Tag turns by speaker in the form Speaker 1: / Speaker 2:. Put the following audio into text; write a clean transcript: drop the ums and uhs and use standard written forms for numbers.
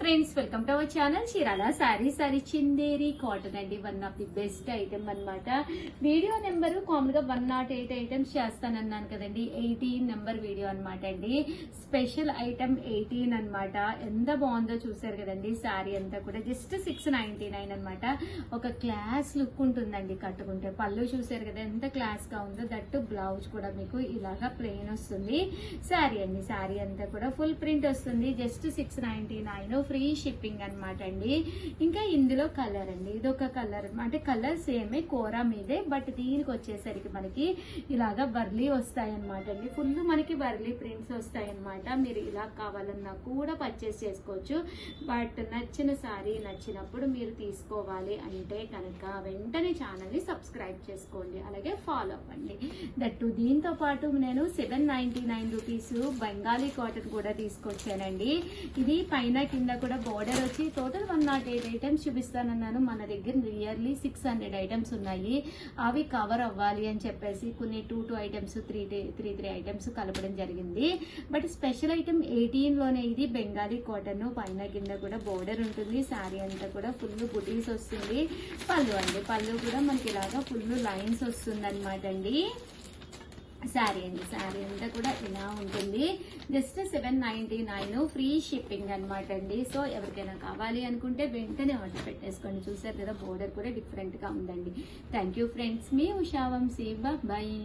Speaker 1: Friends, welcome to our channel Chirala sari Chanderi cotton అండి. One of the best item అన్నమాట. Video number common గా 108 items చేస్తానన్నాను కదండి. 18 number video అన్నమాట అండి. స్పెషల్ ఐటమ్ 18 అన్నమాట. ఎంత బాగుందో చూసారు కదండి. శారీ అంతా కూడా జస్ట్ 699 అన్నమాట. ఒక క్లాస్ లుక్ ఉంటుందండి కట్టుకుంటే. పళ్ళు చూసారు కదా ఎంత క్లాస్ గా ఉందో. దట్టు బ్లౌజ్ కూడా మీకు ఇలాగా ప్లెయిన్ వస్తుంది. శారీ అండి, శారీ అంతా కూడా ఫుల్ ప్రింట్ వస్తుంది. జస్ట్ 699, ఫ్రీ షిప్పింగ్ అన్నమాట అండి. ఇంకా ఇందులో కలర్ అండి, ఇది ఒక కలర్ అంటే కలర్ సేమే కోరా మీదే, బట్ దీనికి వచ్చేసరికి మనకి ఇలాగా వర్లీ వస్తాయి అనమాట అండి. ఫుల్ మనకి వర్లీ ప్రింట్స్ వస్తాయి అనమాట. మీరు ఇలా కావాలన్నా కూడా పర్చేస్ చేసుకోవచ్చు. బట్ నచ్చిన సారీ నచ్చినప్పుడు మీరు తీసుకోవాలి అంటే కనుక వెంటనే ఛానల్ ని సబ్స్క్రైబ్ చేసుకోండి, అలాగే ఫాలో అవ్వండి. దట్టు దీంతో పాటు నేను 799 రూపీస్ బెంగాలీ కాటన్ కూడా తీసుకొచ్చానండి. ఇది పైన కింద కూడా బోర్డర్ వచ్చి టోటల్ 108 ఐటమ్స్ చూపిస్తానన్నాను. మన దగ్గర నియర్లీ 600 ఐటమ్స్ ఉన్నాయి. అవి కవర్ అవ్వాలి అని చెప్పేసి కొన్ని 2 ఐటమ్స్ 3 ఐటమ్స్ కలపడం జరిగింది. బట్ స్పెషల్ ఐటమ్ 18 లోనే ఇది బెంగాలీ కాటన్. పైన కింద కూడా బోర్డర్ ఉంటుంది. శారీ అంతా కూడా ఫుల్ బుటీస్ వస్తుంది. పళ్ళు అండి, పళ్ళు కూడా మనకి ఇలాగా ఫుల్ లైన్స్ వస్తుంది అనమాట అండి. శారీ అండి, శారీ అంతా కూడా ఇలా ఉంటుంది. జస్ట్ 799, ఫ్రీ షిప్పింగ్ అనమాట అండి. సో ఎవరికైనా కావాలి అనుకుంటే వెంటనే ఆర్డర్ పెట్టేసుకోండి. చూసారు కదా బోర్డర్ కూడా డిఫరెంట్ గా ఉందండి. థ్యాంక్ యూ ఫ్రెండ్స్, మీ ఉషా వంశీ. బాయ్.